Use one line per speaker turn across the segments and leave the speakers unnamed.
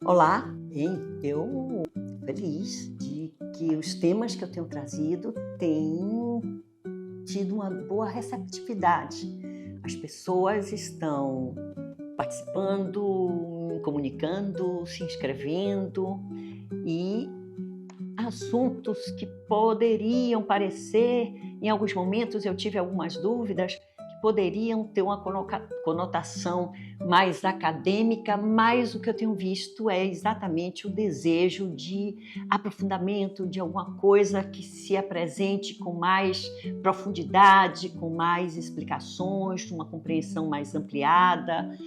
Olá, eu feliz de que os temas que eu tenho trazido têm tido uma boa receptividade. As pessoas estão participando, comunicando, se inscrevendo e assuntos que poderiam parecer, em alguns momentos eu tive algumas dúvidas, que poderiam ter uma conotação mais acadêmica, mas o que eu tenho visto é exatamente o desejo de aprofundamento de alguma coisa que se apresente com mais profundidade, com mais explicações, uma compreensão mais ampliada.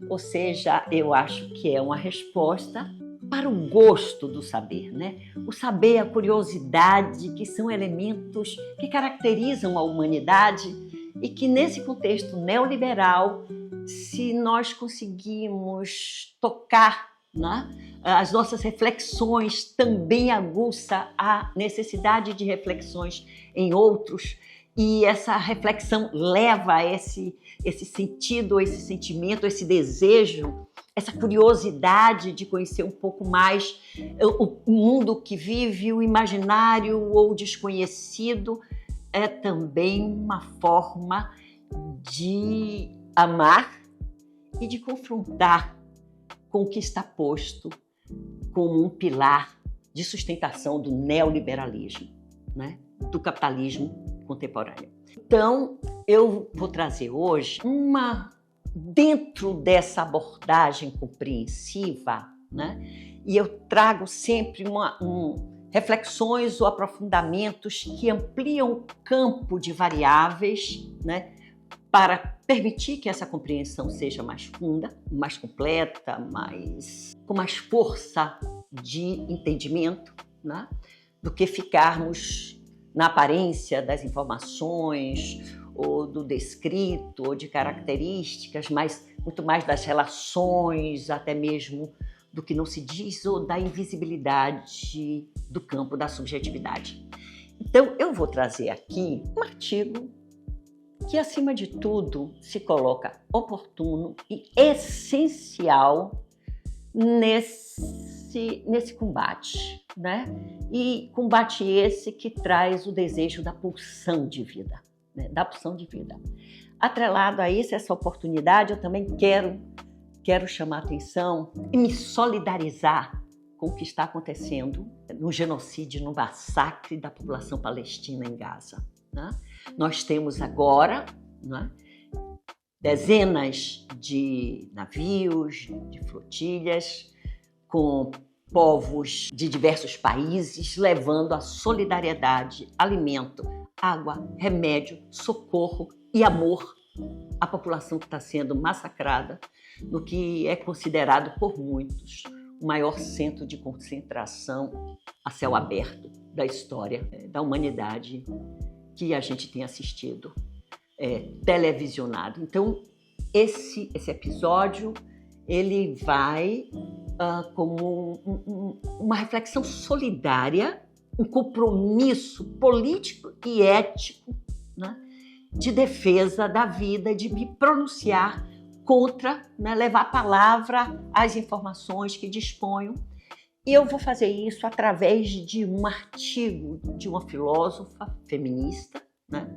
Ou seja, eu acho que é uma resposta para o gosto do saber, né? O saber, a curiosidade, que são elementos que caracterizam a humanidade e que nesse contexto neoliberal, se nós conseguimos tocar, né, as nossas reflexões, também aguça a necessidade de reflexões em outros, e essa reflexão leva a esse sentido, esse sentimento, esse desejo, essa curiosidade de conhecer um pouco mais o mundo que vive, o imaginário ou o desconhecido, é também uma forma de amar e de confrontar com o que está posto como um pilar de sustentação do neoliberalismo, né? Do capitalismo contemporâneo. Então, eu vou trazer hoje dentro dessa abordagem compreensiva, né? E eu trago sempre reflexões ou aprofundamentos que ampliam o campo de variáveis, né? Para permitir que essa compreensão seja mais funda, mais completa, com mais força de entendimento, né? Do que ficarmos na aparência das informações ou do descrito ou de características, mas muito mais das relações, até mesmo do que não se diz ou da invisibilidade do campo da subjetividade. Então, eu vou trazer aqui um artigo que, acima de tudo, se coloca oportuno e essencial nesse combate, né? E combate esse que traz o desejo da pulsão de vida, né? Da pulsão de vida. Atrelado a isso, essa oportunidade, eu também quero chamar a atenção e me solidarizar com o que está acontecendo no genocídio, no massacre da população palestina em Gaza, né? Nós temos agora, né, dezenas de navios, de flotilhas, com povos de diversos países levando a solidariedade, alimento, água, remédio, socorro e amor à população que está sendo massacrada no que é considerado por muitos o maior centro de concentração a céu aberto da história da humanidade que a gente tem assistido, televisionado. Então, esse episódio ele vai como uma reflexão solidária, um compromisso político e ético, né, de defesa da vida, de me pronunciar contra, né, levar a palavra às informações que disponho. E eu vou fazer isso através de um artigo de uma filósofa feminista, né,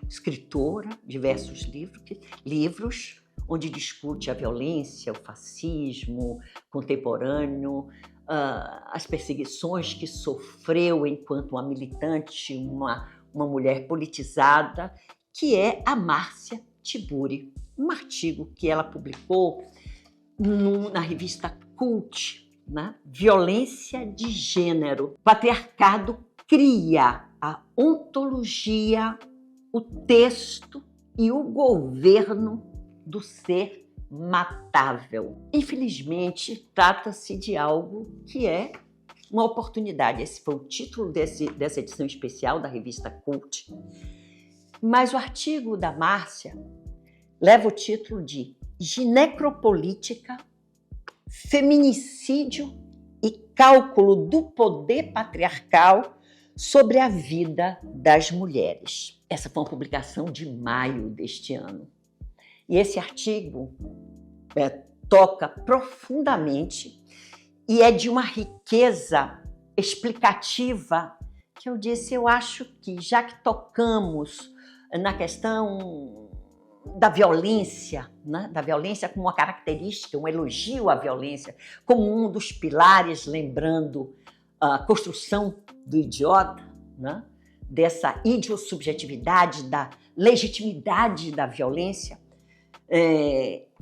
escritora, diversos livros, onde discute a violência, o fascismo contemporâneo, as perseguições que sofreu enquanto uma militante, uma mulher politizada, que é a Márcia Tiburi. Um artigo que ela publicou na revista Cult, né? Violência de gênero. O patriarcado cria a ontologia, o texto e o governo do ser matável. Infelizmente, trata-se de algo que é uma oportunidade. Esse foi o título dessa edição especial da revista Cult. Mas o artigo da Márcia leva o título de Ginecropolítica, Feminicídio e Cálculo do Poder Patriarcal sobre a Vida das Mulheres. Essa foi uma publicação de maio deste ano. E esse artigo toca profundamente e é de uma riqueza explicativa que eu disse, eu acho que já que tocamos na questão da violência, né? Da violência como uma característica, um elogio à violência, como um dos pilares, lembrando a construção do idiota, né? Dessa idiosubjetividade, da legitimidade da violência,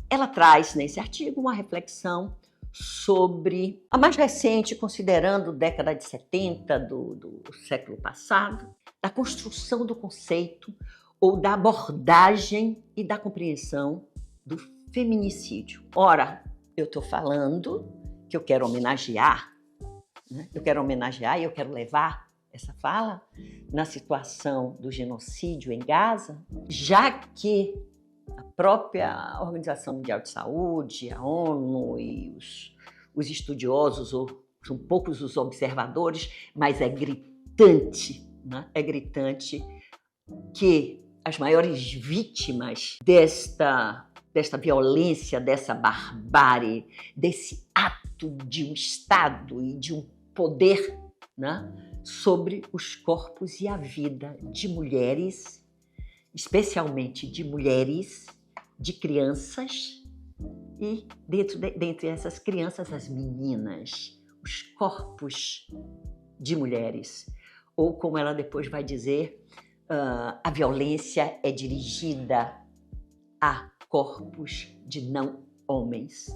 ela traz nesse artigo uma reflexão sobre a mais recente, considerando a década de 70 do século passado, da construção do conceito ou da abordagem e da compreensão do feminicídio. Ora, eu estou falando que eu quero homenagear, né? Eu quero homenagear e eu quero levar essa fala na situação do genocídio em Gaza, já que a própria Organização Mundial de Saúde, a ONU e os estudiosos, são poucos os observadores, mas é gritante, né? É gritante que as maiores vítimas desta violência, dessa barbárie, desse ato de um Estado e de um poder, né, sobre os corpos e a vida de mulheres, especialmente de mulheres, de crianças e, dentre essas crianças, as meninas, os corpos de mulheres. Ou, como ela depois vai dizer, a violência é dirigida a corpos de não-homens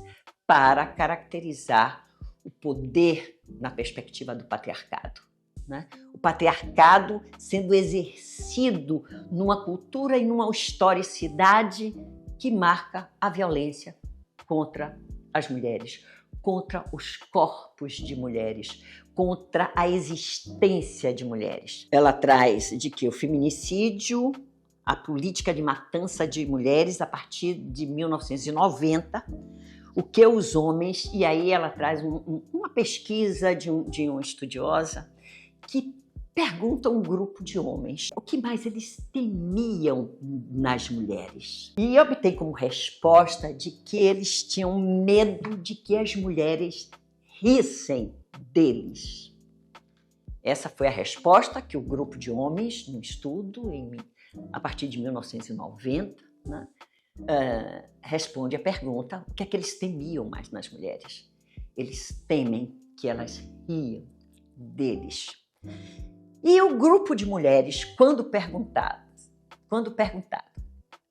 para caracterizar o poder na perspectiva do patriarcado, né? O patriarcado sendo exercido numa cultura e numa historicidade que marca a violência contra as mulheres, contra os corpos de mulheres, contra a existência de mulheres. Ela traz de que o feminicídio, a política de matança de mulheres a partir de 1990, o que os homens, e aí ela traz uma pesquisa de uma estudiosa que pergunta a um grupo de homens o que mais eles temiam nas mulheres. E obtém como resposta de que eles tinham medo de que as mulheres rissem deles. Essa foi a resposta que o grupo de homens, no estudo, a partir de 1990, né, responde a pergunta: o que é que eles temiam mais nas mulheres? Eles temem que elas riam deles. E o grupo de mulheres, quando perguntado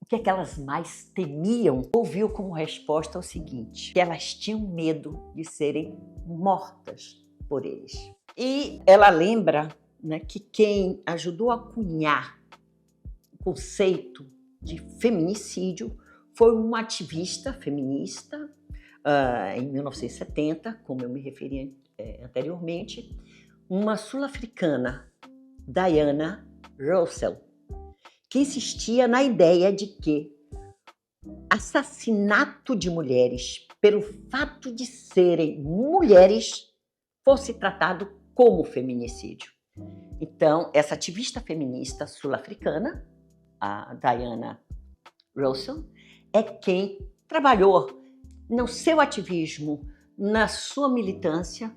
o que é que elas mais temiam, ouviu como resposta o seguinte: que elas tinham medo de serem mortas por eles. E ela lembra, né, que quem ajudou a cunhar o conceito de feminicídio foi uma ativista feminista em 1970, como eu me referi anteriormente, uma sul-africana, Diana Russell, que insistia na ideia de que assassinato de mulheres pelo fato de serem mulheres fosse tratado como feminicídio. Então, essa ativista feminista sul-africana, a Diana Russell, é quem trabalhou no seu ativismo, na sua militância,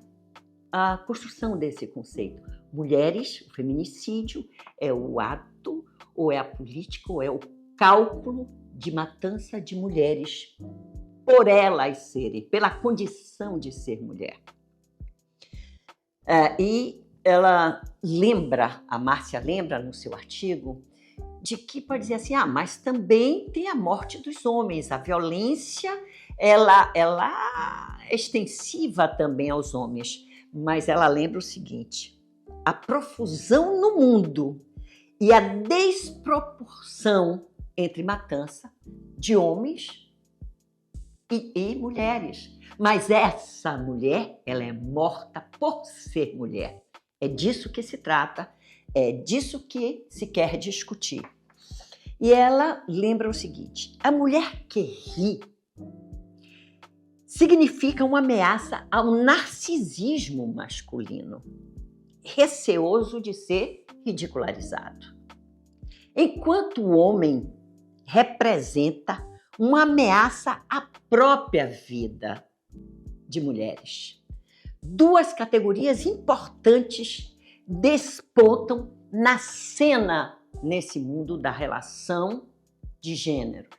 a construção desse conceito. Mulheres, o feminicídio é o ato, ou é a política, ou é o cálculo de matança de mulheres por elas serem, pela condição de ser mulher. E ela lembra, a Márcia lembra no seu artigo, de que pode dizer assim, mas também tem a morte dos homens, a violência, ela é extensiva também aos homens, mas ela lembra o seguinte: a profusão no mundo e a desproporção entre matança de homens e mulheres. Mas essa mulher, ela é morta por ser mulher. É disso que se trata, é disso que se quer discutir. E ela lembra o seguinte: a mulher que ri significa uma ameaça ao narcisismo masculino, receoso de ser ridicularizado. Enquanto o homem representa uma ameaça à própria vida de mulheres. Duas categorias importantes despontam na cena nesse mundo da relação de gênero.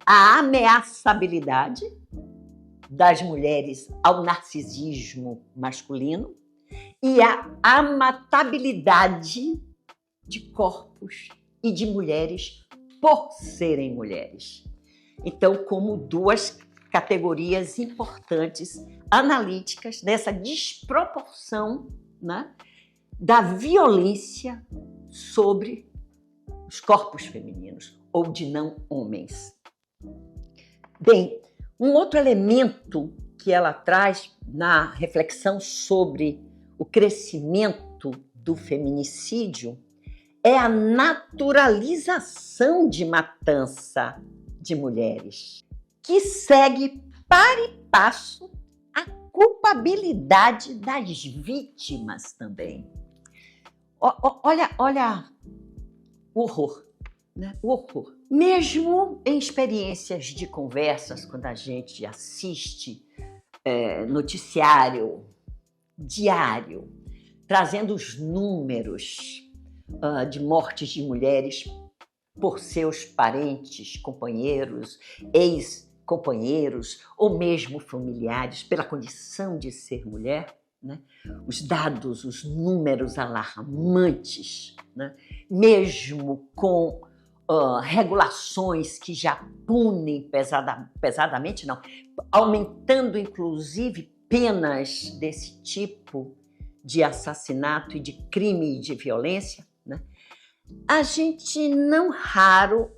A ameaçabilidade das mulheres ao narcisismo masculino e a amatabilidade de corpos e de mulheres por serem mulheres. Então, como duas categorias importantes, analíticas, dessa desproporção, né, da violência sobre os corpos femininos ou de não homens. Bem, um outro elemento que ela traz na reflexão sobre o crescimento do feminicídio é a naturalização de matança de mulheres, que segue para e passo a culpabilidade das vítimas também. Olha o horror, né? O horror. Mesmo em experiências de conversas, quando a gente assiste noticiário diário, trazendo os números de mortes de mulheres por seus parentes, companheiros, ex-companheiros ou mesmo familiares, pela condição de ser mulher, né? Os dados, os números alarmantes, né? Mesmo com regulações que já punem pesadamente, não, aumentando inclusive penas desse tipo de assassinato e de crime e de violência, né? A gente não raro,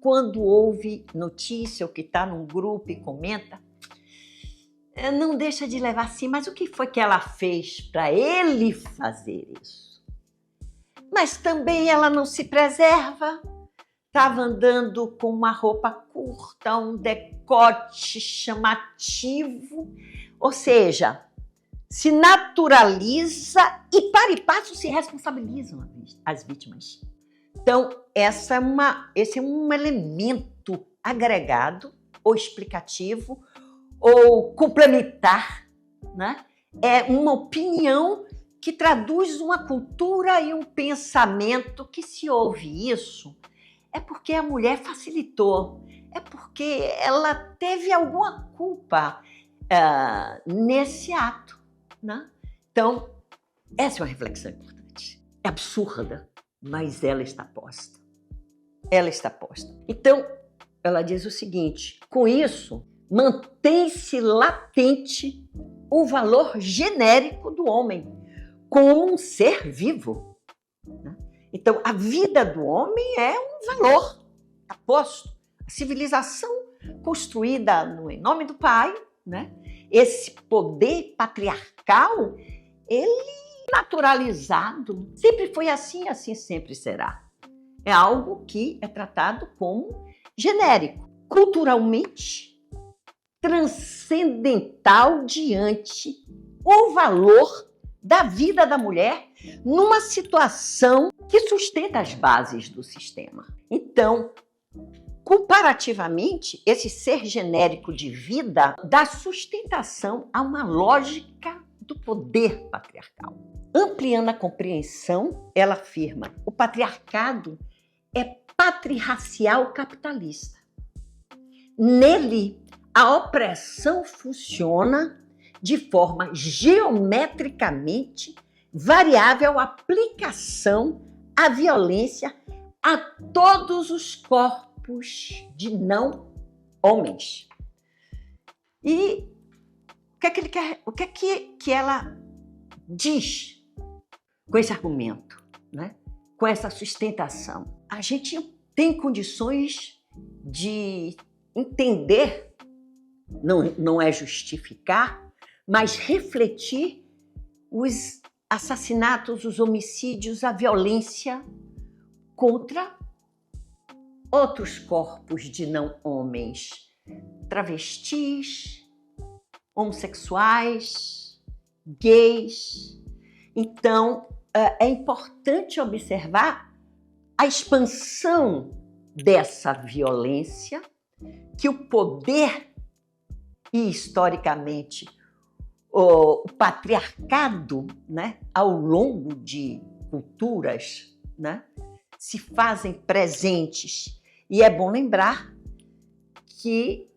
quando ouve notícia ou que está num grupo e comenta, não deixa de levar assim, mas o que foi que ela fez para ele fazer isso? Mas também ela não se preserva, estava andando com uma roupa curta, um decote chamativo, ou seja, se naturaliza e para e passo se responsabilizam as vítimas. Então, esse é um elemento agregado ou explicativo ou complementar, né? É uma opinião que traduz uma cultura e um pensamento que, se ouve isso, é porque a mulher facilitou, é porque ela teve alguma culpa nesse ato, né? Então, essa é uma reflexão importante. É absurda, mas ela está posta. Ela está posta. Então, ela diz o seguinte: com isso, mantém-se latente o valor genérico do homem como um ser vivo, né? Então, a vida do homem é um valor, está posto. A civilização construída em nome do pai, né? Esse poder patriarcal, ele naturalizado, sempre foi assim, assim sempre será. É algo que é tratado como genérico, culturalmente transcendental diante o valor da vida da mulher numa situação que sustenta as bases do sistema. Então, comparativamente, esse ser genérico de vida dá sustentação a uma lógica do poder patriarcal. Ampliando a compreensão, ela afirma: o patriarcado é patriarcal capitalista. Nele, a opressão funciona de forma geometricamente variável aplicação à violência a todos os corpos de não homens. E o que ela diz com esse argumento, né? Com essa sustentação? A gente tem condições de entender, não é justificar, mas refletir os assassinatos, os homicídios, a violência contra outros corpos de não homens, travestis, homossexuais, gays. Então, é importante observar a expansão dessa violência que o poder e, historicamente, o patriarcado, né, ao longo de culturas, né, se fazem presentes. E é bom lembrar que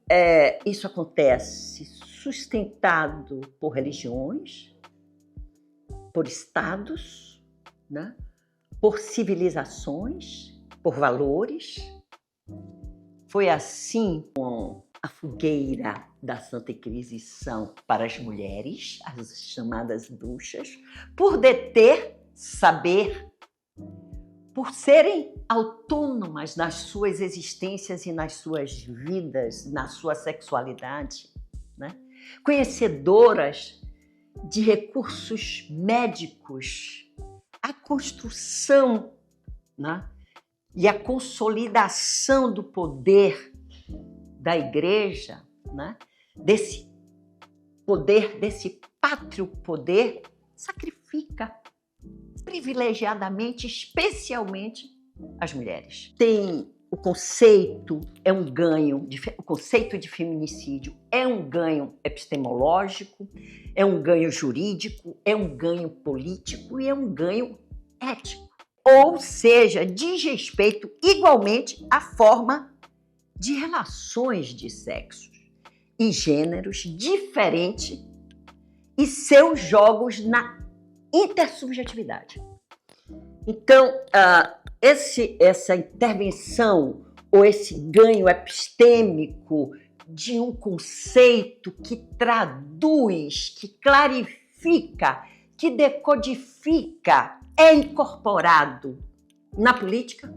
isso acontece sustentado por religiões, por estados, né, por civilizações, por valores. Foi assim com a fogueira da Santa Inquisição para as mulheres, as chamadas bruxas, por deter saber, por serem autônomas nas suas existências e nas suas vidas, na sua sexualidade, né? Conhecedoras de recursos médicos, a construção, né, e a consolidação do poder da Igreja, né, desse poder, desse pátrio poder, sacrifica privilegiadamente, especialmente as mulheres. Tem o conceito, o conceito de feminicídio é um ganho epistemológico, é um ganho jurídico, é um ganho político e é um ganho ético. Ou seja, diz respeito igualmente à forma de relações de sexos e gêneros diferentes e seus jogos na intersubjetividade. Então, essa intervenção ou esse ganho epistêmico de um conceito que traduz, que clarifica, que decodifica, é incorporado na política,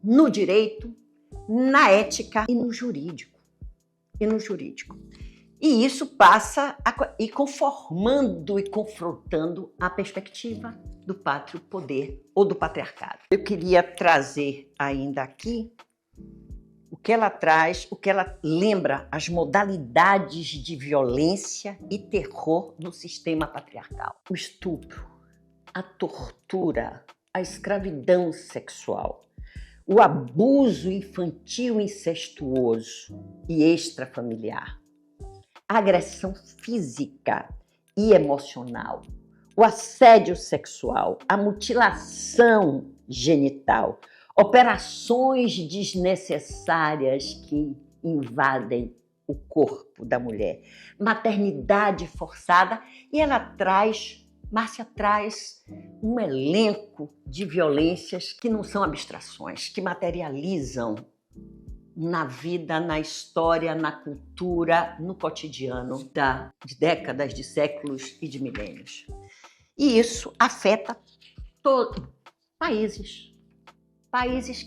no direito, na ética e no jurídico. E isso passa a ir conformando e confrontando a perspectiva do pátrio poder ou do patriarcado. Eu queria trazer ainda aqui o que ela traz, o que ela lembra, as modalidades de violência e terror no sistema patriarcal. O estupro, a tortura, a escravidão sexual, o abuso infantil incestuoso e extrafamiliar, a agressão física e emocional, o assédio sexual, a mutilação genital, operações desnecessárias que invadem o corpo da mulher, maternidade forçada, e Márcia traz um elenco de violências que não são abstrações, que materializam na vida, na história, na cultura, no cotidiano de décadas, de séculos e de milênios. E isso afeta todos países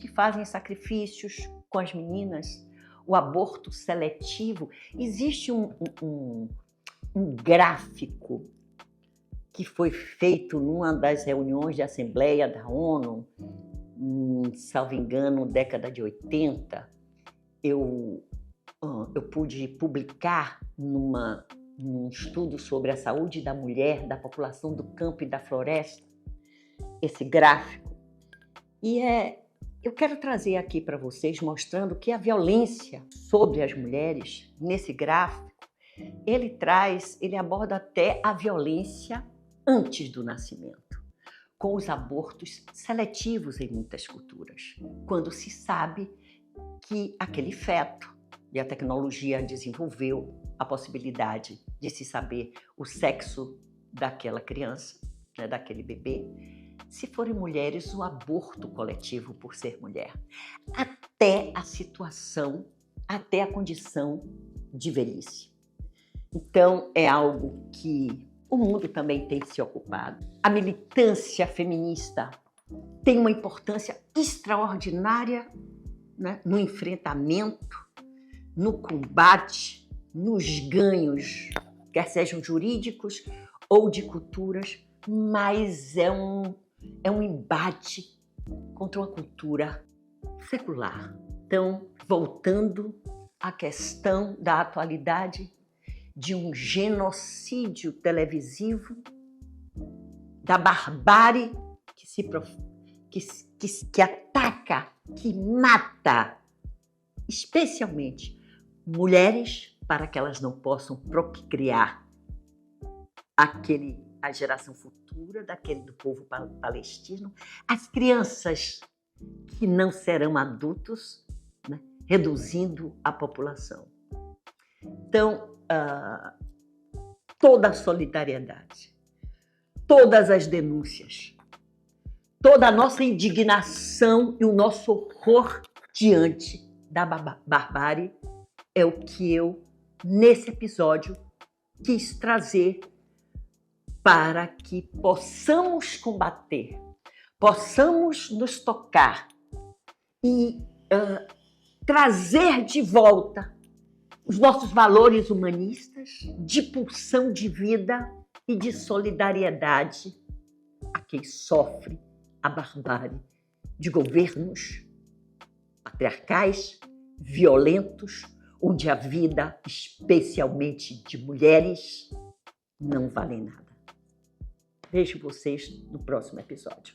que fazem sacrifícios com as meninas, o aborto seletivo. Existe um gráfico que foi feito numa das reuniões de Assembleia da ONU, salvo engano, década de 80, eu pude publicar num estudo sobre a saúde da mulher, da população do campo e da floresta, esse gráfico. E eu quero trazer aqui para vocês, mostrando que a violência sobre as mulheres, nesse gráfico, ele aborda até a violência antes do nascimento, com os abortos seletivos em muitas culturas, quando se sabe que aquele feto, e a tecnologia desenvolveu a possibilidade de se saber o sexo daquela criança, né, daquele bebê, se forem mulheres, o aborto coletivo por ser mulher, até a situação, até a condição de velhice. Então, é algo que o mundo também tem se ocupado. A militância feminista tem uma importância extraordinária, né, no enfrentamento, no combate, nos ganhos, quer sejam jurídicos ou de culturas, mas é um embate contra uma cultura secular. Então, voltando à questão da atualidade de um genocídio televisivo, da barbárie que que ataca, que mata, especialmente mulheres, para que elas não possam procriar a geração futura do povo palestino, as crianças que não serão adultos, né, reduzindo a população. Então, toda a solidariedade, todas as denúncias, toda a nossa indignação e o nosso horror diante da barbárie é o que eu, nesse episódio, quis trazer para que possamos combater, possamos nos tocar e trazer de volta os nossos valores humanistas de pulsão de vida e de solidariedade a quem sofre a barbárie de governos patriarcais, violentos, onde a vida, especialmente de mulheres, não vale nada. Vejo vocês no próximo episódio.